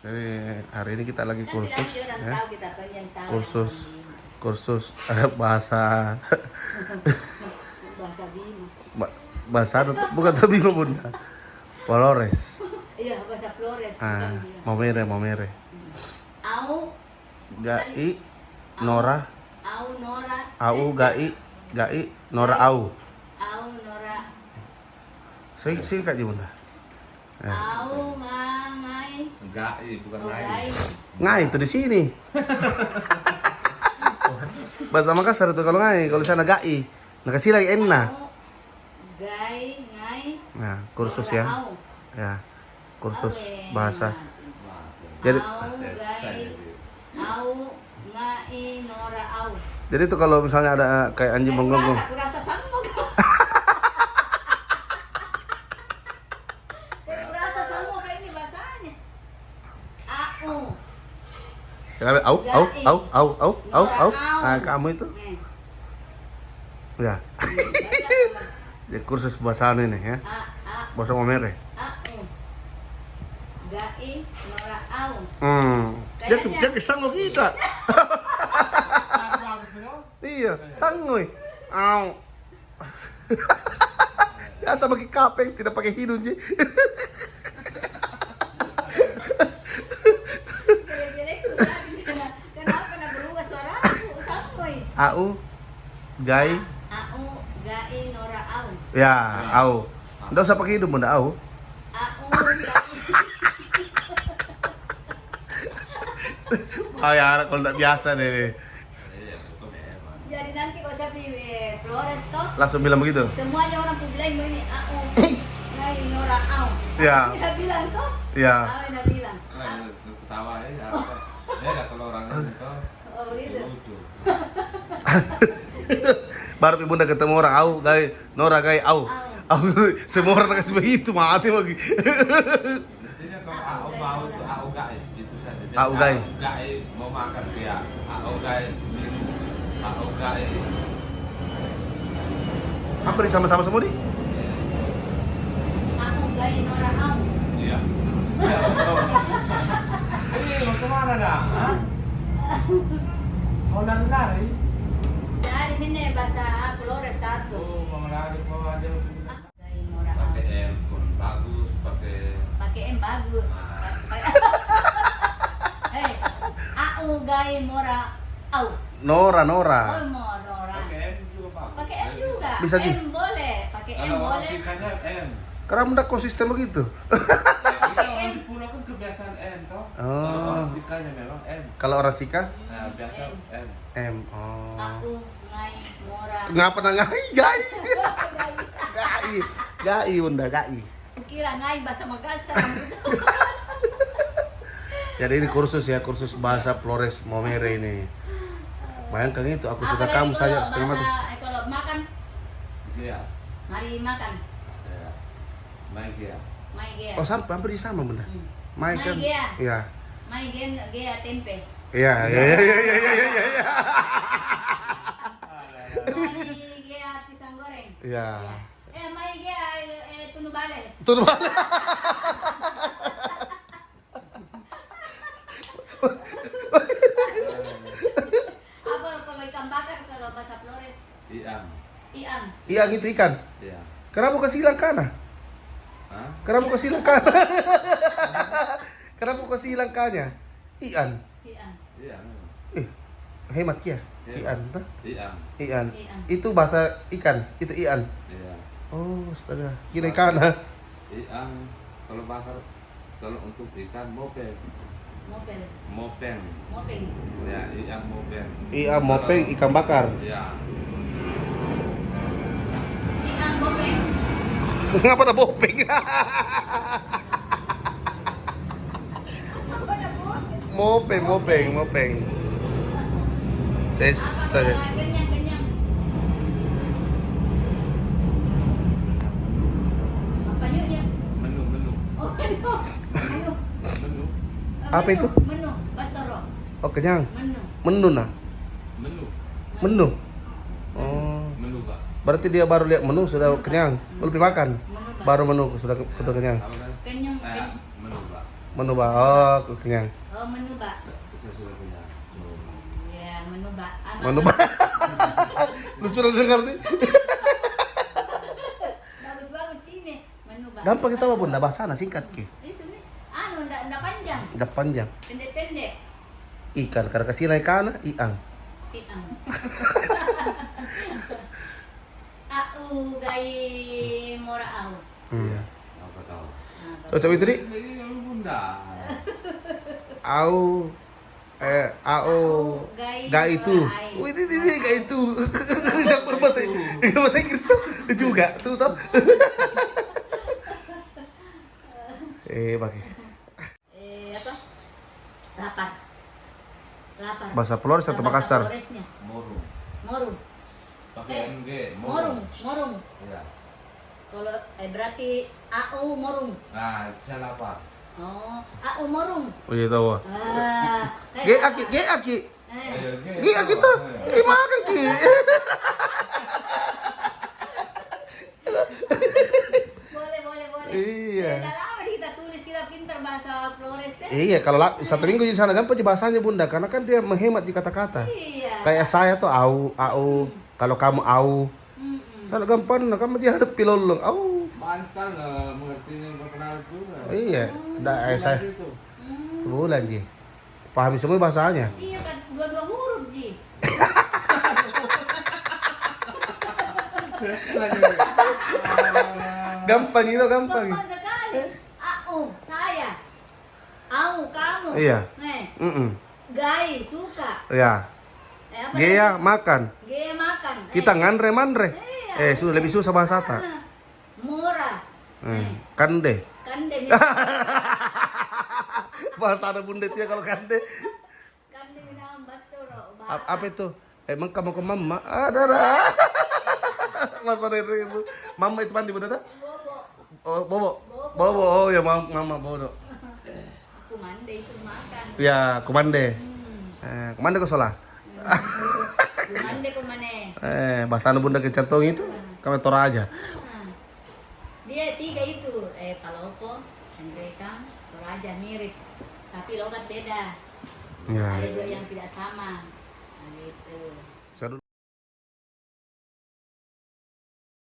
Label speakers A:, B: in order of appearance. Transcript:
A: Jadi hari ini kita lagi
B: Kan
A: kursus
B: tidak ada orang
A: ya.
B: tahu kita kalian tahu.
A: Kursus kursus bahasa
B: Bahasa Bima.
A: bahasa bukan Bima Bunda. Flores.
B: Iya, bahasa Flores
A: Ah,
B: bukan Bima.
A: momere.
B: Au,
A: Gai Nora,
B: au Nora.
A: au gai Nora au.
B: Au Nora.
A: Sing Kak Bunda.
B: Au ngai.
C: Enggak, bukan
B: Oh,
C: lain.
B: gai.
A: Ngai itu di sini. Bahasa Makassar itu kalau ngai, kalau sana gai. Nah kasih lagi enna.
B: Au, gai, ngai.
A: Nah, kursus
B: Nora
A: ya.
B: au.
A: Ya. Kursus
B: Awe,
A: bahasa.
B: mati.
A: Jadi
B: Au gai. Au ngai Nora au.
A: jadi itu kalau misalnya ada kayak anjing menggonggong.
B: Aku rasa sama kok. Aku rasa sama kayak ini bahasanya. Au.
A: Au. Ah, kamu itu
B: Nih.
A: ya. Ya kursus bahasa ini ya. Bahasa momere.
B: Au. Gai Nora au.
A: Dia kesanggup kita. Iya, sangoy. Au. Biasa pakai kapeng, tidak pakai hidung sih.
B: Kira-kira itu tadi kenapa nak berubah suara aku sangoy.
A: Au, gai,
B: Au gai Nora au.
A: ya, au. Nggak usah pakai hidung bunda, au.
B: Au gai.
A: Ah ya, kalau nggak biasa deh.
B: Jadi nanti kalau saya pilih Flores toh,
A: Langsung bilang begitu.
B: semuanya orang tuh bilang begini, au, gai Nora au.
A: Ya.
B: Dia bilang toh,
A: Ya.
B: au dia bilang.
C: Ketawa ya. Ya kalau orang itu
B: Oh gitu.
C: lucu.
A: Baru bunda ketemu orang, au, gai, Nora gai, au. Au. Semua orang kasih begitu, mati lagi.
C: Intinya kalau au mau itu au gai itu saja. Jadi
A: Au gai.
C: gai mau makan dia. Au gai minum. Au gai.
A: Apa nih sama-sama semua nih?
B: Au gai Nora au.
C: Iya. Ini mau kemana dah? Hah? Mau lari-lari?
B: Jadi ini bahasa Flores satu.
C: Oh, mau lari mau aja.
B: Gai Nora au.
C: Pakai handphone bagus, pakai
B: Pakai M bagus. Hei, au gai Nora au.
A: Nora.
B: Oh mau Nora.
C: pakai M juga bagus.
B: Pakai M juga.
A: Bisa, Ji?
B: M boleh. Pakai M
C: Kalau orang
B: boleh.
C: singkatnya M.
A: Karena bunda konsisten begitu.
C: Kita orang di pulau kan kebiasaan M toh.
A: Oh.
C: Kalau orang singkatnya memang M.
A: Kalau orang Sika,
C: Nah, biasa M.
A: M. Oh.
B: Au ngai Nora.
A: Ngapa nggak gai bunda gai.
B: Kira ngai bahasa Makassar.
A: Jadi ini kursus ya, kursus bahasa Flores Momere ini. Bayangkan itu, aku sudah
B: Apalagi
A: kamu saja
B: kalau
A: setengah mati.
B: Kalau makan,
C: Iya.
B: hari makan.
C: Iya. Baik ya.
B: Mai gea.
A: Oh sampai hampir sama bunda. Mai kan?
B: Mai gea.
A: Iya.
B: Mai gea tempe.
A: Iya.
B: Mai gea pisang goreng.
A: Iya.
B: Mai gea tunu bale.
A: Tuh balik.
B: Apa kalau ikan bakar kalau bahasa Flores?
C: Iya.
B: Ian.
A: Iya gitu ikan.
C: Iya.
A: Kenapa kasih hilang kana?
C: Hah?
A: Kenapa kasih hilang kana? Kenapa kasih hilang kanya? Ian.
B: Ian.
C: Iya.
A: Hemat ya.
C: Hemat.
A: Ian tuh.
C: Iya.
A: Ian.
B: Ian.
A: Itu bahasa ikan. Itu Ian.
C: Iya.
A: Oh, astaga. Kira kana.
C: Ikan kalau bakar kalau untuk ikan mopeng.
B: Mopel.
C: Mopeng.
B: Mopeng.
C: Ya, ikan mopeng.
A: Iya, mopeng ikan bakar.
C: Iya.
B: Ian mopeng.
A: Ngapa ada bopeng?
B: Apa ya bu?
A: Mopeng. Saya
B: Apa kalau kenyang? Apa nyunya?
C: Menu.
B: Oh menu.
C: Menu.
A: Apa itu?
B: Menu. Basoro.
A: Oh, kenyang.
B: Menu.
A: Menu nah.
C: Menu.
A: Menu. Oh.
C: Menu, Pak.
A: Berarti dia baru lihat menu sudah kenyang. Belum makan.
B: Menu Pak.
A: Baru menu sudah kenyang.
C: Apa kan?
B: Kenyang.
C: Menu, Pak.
A: Menu ba? Oh, kenyang.
B: Oh, menu ba?
C: Bisa sudah punya.
B: Ya, menu ba.
A: Menu ba? Lucu na dengar nih.
B: Bagus-bagus ini menu ba.
A: Gampang kita Bunda, bahasa na singkat ki.
B: Itu nih. Anu, ndak panjang.
A: Udah panjang.
B: Pendek-pendek.
A: Ikan karena kasilay kana iang.
B: Iang. Au gai mora au.
A: Iya.
C: Apa tahu?
A: Cocok itu di
C: Ini lu bunda.
A: au ga itu.
B: mora ai.
A: Ini ga itu. Yang berbahasa Inggris tuh juga tuh toh. Pakai.
B: Apa? Lapar. Lapar.
A: Bahasa Flores atau
B: Bahasa
A: Makassar?
B: Floresnya.
C: Morung.
B: Morung.
C: Pakai NG.
B: Morung.
C: Ya.
B: Kalau berarti au morung.
C: Nah, itu saya lapar.
B: Oh, au morung.
A: Oh iya tahu.
B: Saya
A: Ge
B: lapar.
A: aki.
B: Eh,
A: Ge aki tuh. Gimana ki?
B: boleh.
A: Iya.
B: Udah lama kita tulis, kita pintar bahasa Flores ya.
A: Iya, kalau 1 minggu di sana gampang di bahasanya Bunda, karena kan dia menghemat di kata-kata.
B: Iya.
A: Kayak saya tuh au. Kalau kamu au, kalau gampang, nah kamu dia hadap pilolong, au.
C: Apaan sekali nggak mengerti ini perkenalan juga.
A: Iya, saya
C: Itu.
A: sebulan Ji. Pahami semua bahasanya.
B: Iya kan, dua huruf Ji.
A: Gampang itu, gampang.
B: Gampang sekali. Au, saya. Au, kamu.
A: Iya.
B: Nih, gai, suka.
A: Ya.
B: Apa
A: Gea makan.
B: Gea makan.
A: Kita ngandre-mandre.
B: Iya.
A: Sudah lebih susah bahasa ta.
B: Murah.
A: Kande.
B: Kande.
A: Bahasa ada Bunda itu ya kalau kande.
B: Kande minang basuro.
A: Apa itu? Emang kamu ke mama? Ada. Bahasa dari ibu. Mama itu mandi Bunda tak?
B: Bobo.
A: Oh, Bobo. Oh ya mama Bobo.
B: Aku mande itu makan.
A: Ya, kumande. Kumande ko sola.
B: Mande ko mane.
A: Bahasa Bunda kecantong itu. Kami tora aja.
B: Dia 3 itu, Palopo, Andrekang, Toraja mirip, tapi logat beda.
A: Ya.
B: Ada juga yang tidak sama. Nah, gitu.